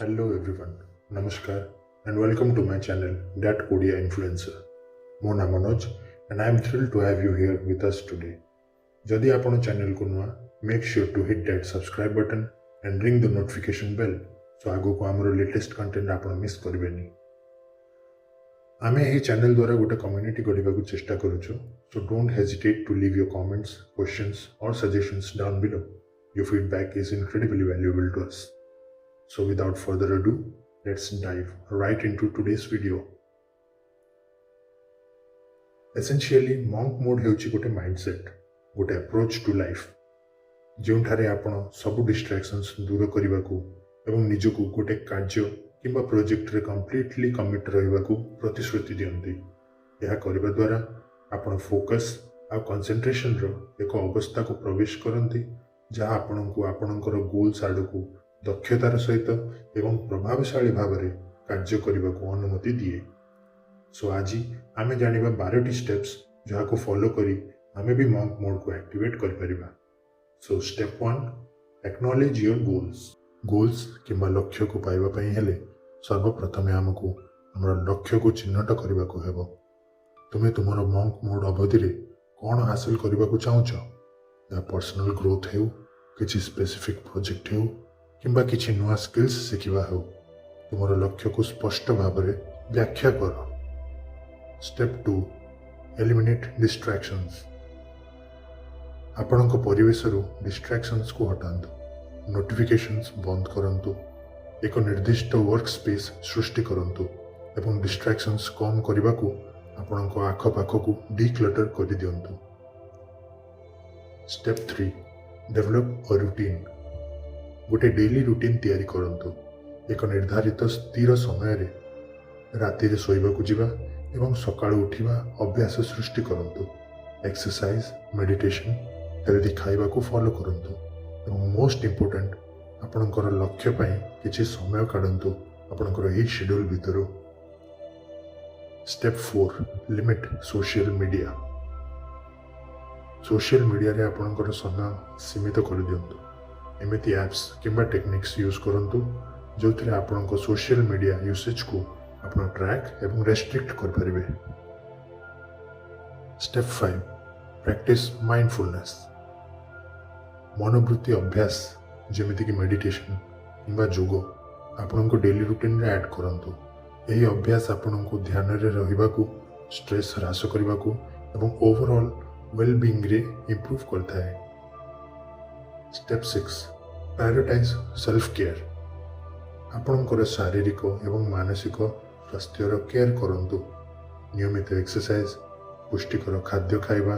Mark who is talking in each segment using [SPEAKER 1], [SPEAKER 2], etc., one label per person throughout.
[SPEAKER 1] Hello everyone, Namaskar and welcome to my channel That Odia Influencer. ମୋ ନାମ Manoj and I am thrilled to have you here with us today. ଯଦି ଆପଣ ଚ୍ୟାନେଲକୁ ନୂଆ, make sure to hit that subscribe button and ring the notification bell so ଆଗକୁ ଆମର latest content ଆପଣ miss କରିବେନି। ଆମେ ଏହି ଚ୍ୟାନେଲ ଦ୍ୱାରା ଗୋଟେ କମ୍ୟୁନିଟି ଗଢ଼ିବାକୁ ଚେଷ୍ଟା କରୁଛୁ, so don't hesitate to leave your comments, questions or suggestions down below. Your feedback is incredibly valuable to us. So without further ado, let's dive right into today's video. Essentially, monk mode ହେଉଛି ଗୋଟେ mindset, ଗୋଟେ approach to life, ଯେଉଁଠାରେ ଆପଣ ସବୁ distractions ଦୂର କରିବାକୁ ଏବଂ ନିଜକୁ ଗୋଟେ କାର୍ଯ୍ୟ କିମ୍ବା ପ୍ରୋଜେକ୍ଟରେ କମ୍ପ୍ଲିଟଲି କମିଟ୍ ରହିବାକୁ ପ୍ରତିଶ୍ରୁତି ଦିଅନ୍ତି। ଏହା କରିବା ଦ୍ୱାରା ଆପଣ ଫୋକସ୍ ଆଉ କନସେନ୍ଟ୍ରେସନର ଏକ ଅବସ୍ଥାକୁ ପ୍ରବେଶ କରନ୍ତି, ଯାହା ଆପଣଙ୍କୁ ଆପଣଙ୍କର ଗୋଲ୍ସ ଆଡ଼କୁ ଦକ୍ଷତାର ସହିତ ଏବଂ ପ୍ରଭାବଶାଳୀ ଭାବରେ କାର୍ଯ୍ୟ କରିବାକୁ ଅନୁମତି ଦିଏ। ସୋ ଆଜି ଆମେ ଜାଣିବା 12ଟି ଷ୍ଟେପ୍ସ ଯାହାକୁ ଫଲୋ କରି ଆମେ ବି ମଙ୍କ ମୋଡକୁ ଆକ୍ଟିଭେଟ୍ କରିପାରିବା। ସୋ ଷ୍ଟେପ୍ 1, ଆକ୍ନୋଲେଜ୍ ୟୋର ଗୋଲ୍ସ କିମ୍ବା ଲକ୍ଷ୍ୟକୁ ପାଇବା ପାଇଁ ହେଲେ ସର୍ବପ୍ରଥମେ ଆମକୁ ଆମର ଲକ୍ଷ୍ୟକୁ ଚିହ୍ନଟ କରିବାକୁ ହେବ। ତୁମେ ତୁମର ମଙ୍କ ମୋଡ୍ ଅବଧିରେ କ'ଣ ହାସଲ କରିବାକୁ ଚାହୁଁଛ? ଏହା ପର୍ସନାଲ ଗ୍ରୋଥ୍ ହେଉ, କିଛି ସ୍ପେସିଫିକ୍ ପ୍ରୋଜେକ୍ଟ ହେଉ କିମ୍ବା କିଛି ନୂଆ ସ୍କିଲ୍ସ ଶିଖିବା ହେଉ, ତୁମର ଲକ୍ଷ୍ୟକୁ ସ୍ପଷ୍ଟ ଭାବରେ ବ୍ୟାଖ୍ୟା କର। Step 2, eliminate distractions. ଆପଣଙ୍କ ପରିବେଶରୁ ଡିଷ୍ଟ୍ରାକ୍ସନ୍ସକୁ ହଟାନ୍ତୁ। ନୋଟିଫିକେସନ୍ସ ବନ୍ଦ କରନ୍ତୁ, ଏକ ନିର୍ଦ୍ଦିଷ୍ଟ ୱାର୍କ ସ୍ପେସ୍ ସୃଷ୍ଟି କରନ୍ତୁ ଏବଂ ଡିଷ୍ଟ୍ରାକ୍ସନ୍ସ କମ୍ କରିବାକୁ ଆପଣଙ୍କ ଆଖପାଖକୁ ଡିକ୍ଲଟର କରିଦିଅନ୍ତୁ। ଷ୍ଟେପ୍ 3, ଡେଭଲପ୍ ଅ ରୁଟିନ୍। ଗୋଟେ ଡେଲି ରୁଟିନ୍ ତିଆରି କରନ୍ତୁ। ଏକ ନିର୍ଦ୍ଧାରିତ ସ୍ଥିର ସମୟରେ ରାତିରେ ଶୋଇବାକୁ ଯିବା ଏବଂ ସକାଳୁ ଉଠିବା ଅଭ୍ୟାସ ସୃଷ୍ଟି କରନ୍ତୁ। ଏକ୍ସରସାଇଜ୍, ମେଡିଟେସନ୍, ହେଲ୍ଦି ଖାଇବାକୁ ଫଲୋ କରନ୍ତୁ ଏବଂ ମୋଷ୍ଟ ଇମ୍ପୋର୍ଟାଣ୍ଟ, ଆପଣଙ୍କର ଲକ୍ଷ୍ୟ ପାଇଁ କିଛି ସମୟ କାଢ଼ନ୍ତୁ ଆପଣଙ୍କର ଏହି ସେଡ୍ୟୁଲ୍ ଭିତରୁ। Step 4, limit social media. Social ମିଡ଼ିଆରେ ଆପଣଙ୍କର ସମୟ ସୀମିତ କରିଦିଅନ୍ତୁ। ଏମିତି ଆପ୍ସ କିମ୍ବା ଟେକ୍ନିକ୍ସ ୟୁଜ୍ କରନ୍ତୁ ଯେଉଁଥିରେ ଆପଣଙ୍କ ସୋସିଆଲ ମିଡ଼ିଆ ୟୁସେଜକୁ ଆପଣ ଟ୍ରାକ୍ ଏବଂ ରେଷ୍ଟ୍ରିକ୍ଟ କରିପାରିବେ। Step 5, practice mindfulness. ମନୋବୃତ୍ତି ଅଭ୍ୟାସ ଯେମିତିକି ମେଡିଟେସନ୍ କିମ୍ବା ଯୋଗ ଆପଣଙ୍କ ଡେଲି ରୁଟିନ୍ରେ ଆଡ଼୍ କରନ୍ତୁ। ଏହି ଅଭ୍ୟାସ ଆପଣଙ୍କୁ ଧ୍ୟାନରେ ରହିବାକୁ, ଷ୍ଟ୍ରେସ୍ ହ୍ରାସ କରିବାକୁ ଏବଂ ଓଭରଅଲ୍ ୱେଲବିଙ୍ଗରେ ଇମ୍ପ୍ରୁଭ୍ କରିଥାଏ। Step 6, prioritise self care. ଆପଣଙ୍କର ଶାରୀରିକ ଏବଂ ମାନସିକ ସ୍ୱାସ୍ଥ୍ୟର କେୟାର କରନ୍ତୁ। ନିୟମିତ ଏକ୍ସରସାଇଜ୍, ପୁଷ୍ଟିକର ଖାଦ୍ୟ ଖାଇବା,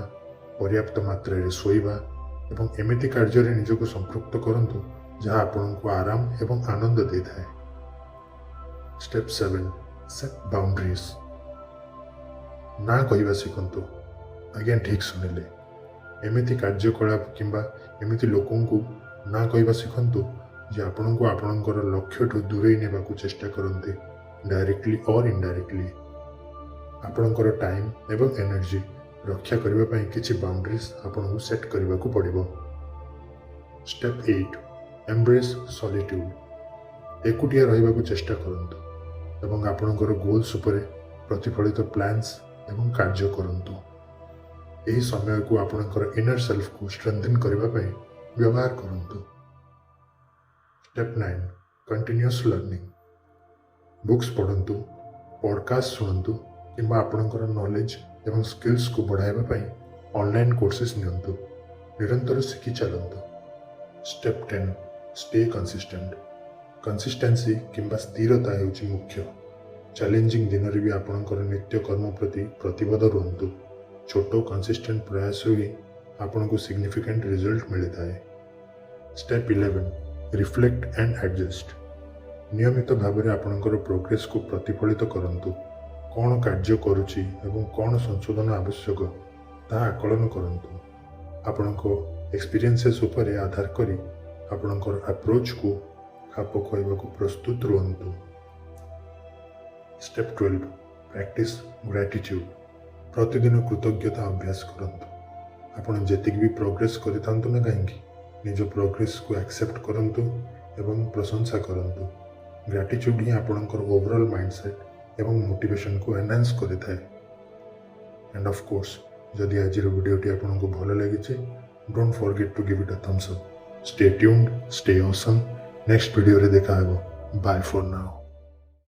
[SPEAKER 1] ପର୍ଯ୍ୟାପ୍ତ ମାତ୍ରାରେ ଶୋଇବା ଏବଂ ଏମିତି କାର୍ଯ୍ୟରେ ନିଜକୁ ସମ୍ପୃକ୍ତ କରନ୍ତୁ ଯାହା ଆପଣଙ୍କୁ ଆରାମ ଏବଂ ଆନନ୍ଦ ଦେଇଥାଏ। Step 7, set boundaries. ନା କହିବା ଶିଖନ୍ତୁ। ଆଜ୍ଞା, ଠିକ୍ ଶୁଣିଲେ, ଏମିତି କାର୍ଯ୍ୟକଳାପ କିମ୍ବା ଏମିତି ଲୋକଙ୍କୁ ନା କହିବା ଶିଖନ୍ତୁ ଯେ ଆପଣଙ୍କୁ ଆପଣଙ୍କର ଲକ୍ଷ୍ୟଠୁ ଦୂରେଇ ନେବାକୁ ଚେଷ୍ଟା କରନ୍ତି, ଡାଇରେକ୍ଟଲି ଅର୍ ଇନଡାଇରେକ୍ଟଲି। ଆପଣଙ୍କର ଟାଇମ୍ ଏବଂ ଏନର୍ଜି ରକ୍ଷା କରିବା ପାଇଁ କିଛି ବାଉଣ୍ଡରିଜ୍ ଆପଣଙ୍କୁ ସେଟ୍ କରିବାକୁ ପଡ଼ିବ। ଷ୍ଟେପ୍ 8, ଏମ୍ବ୍ରେସ୍ ସଲିଟ୍ୟୁଡ୍। ଏକୁଟିଆ ରହିବାକୁ ଚେଷ୍ଟା କରନ୍ତୁ ଏବଂ ଆପଣଙ୍କର ଗୋଲ୍ସ ଉପରେ ପ୍ରତିଫଳିତ ପ୍ଲାନ୍ସ ଏବଂ କାର୍ଯ୍ୟ କରନ୍ତୁ। ଏହି ସମୟକୁ ଆପଣଙ୍କର ଇନର ସେଲ୍ଫକୁ ଷ୍ଟ୍ରେନ୍ଥେନ୍ କରିବା ପାଇଁ ବ୍ୟବହାର କରନ୍ତୁ। Step 9, continuous learning. ବୁକ୍ସ ପଢ଼ନ୍ତୁ, ପଡ଼କାଷ୍ଟ ଶୁଣନ୍ତୁ କିମ୍ବା ଆପଣଙ୍କର ନଲେଜ ଏବଂ ସ୍କିଲ୍ସକୁ ବଢ଼ାଇବା ପାଇଁ ଅନଲାଇନ୍ କୋର୍ସେସ୍ ନିଅନ୍ତୁ। ନିରନ୍ତର ଶିଖି ଚାଲନ୍ତୁ। Step 10, stay consistent. କନସିଷ୍ଟେନ୍ସି କିମ୍ବା ସ୍ଥିରତା ହେଉଛି ମୁଖ୍ୟ। ଚ୍ୟାଲେଞ୍ଜିଂ ଦିନରେ ବି ଆପଣଙ୍କର ନିତ୍ୟକର୍ମ ପ୍ରତି ପ୍ରତିବଦ୍ଧ ରୁହନ୍ତୁ। ଛୋଟ କନସିଷ୍ଟେଣ୍ଟ ପ୍ରୟାସରୁ ହିଁ ଆପଣଙ୍କୁ ସିଗ୍ନିଫିକାଣ୍ଟ ରେଜଲ୍ଟ ମିଳିଥାଏ। Step 11, reflect and adjust. ନିୟମିତ ଭାବରେ ଆପଣଙ୍କର ପ୍ରୋଗ୍ରେସକୁ ପ୍ରତିଫଳିତ କରନ୍ତୁ। କ'ଣ କାର୍ଯ୍ୟ କରୁଛି ଏବଂ କ'ଣ ସଂଶୋଧନ ଆବଶ୍ୟକ ତାହା ଆକଳନ କରନ୍ତୁ। ଆପଣଙ୍କ ଏକ୍ସପିରିଏନ୍ସେସ୍ ଉପରେ ଆଧାର କରି ଆପଣଙ୍କର ଆପ୍ରୋଚକୁ ଖାପ ଖୁଆଇବାକୁ ପ୍ରସ୍ତୁତ ରୁହନ୍ତୁ। Step 12, practise gratitude. ପ୍ରତିଦିନ କୃତଜ୍ଞତା ଅଭ୍ୟାସ କରନ୍ତୁ। ଆପଣ ଯେତିକି ବି ପ୍ରୋଗ୍ରେସ୍ କରିଥାନ୍ତୁ ନା କାହିଁକି, ନିଜ ପ୍ରୋଗ୍ରେସକୁ ଆକ୍ସେପ୍ଟ କରନ୍ତୁ ଏବଂ ପ୍ରଶଂସା କରନ୍ତୁ। ଗ୍ରାଟିଚ୍ୟୁଡ୍ ହିଁ ଆପଣଙ୍କର ଓଭରଅଲ୍ ମାଇଣ୍ଡସେଟ୍ ଏବଂ ମୋଟିଭେସନକୁ ଏନହାନ୍ସ କରିଥାଏ। ଆଣ୍ଡ ଅଫ୍ କୋର୍ସ ଯଦି ଆଜିର ଭିଡ଼ିଓଟି ଆପଣଙ୍କୁ ଭଲ ଲାଗିଛି don't forget to give it a thumbs up. Stay tuned, stay awesome. Next ଭିଡ଼ିଓରେ ଦେଖା ହେବ। Bye for now.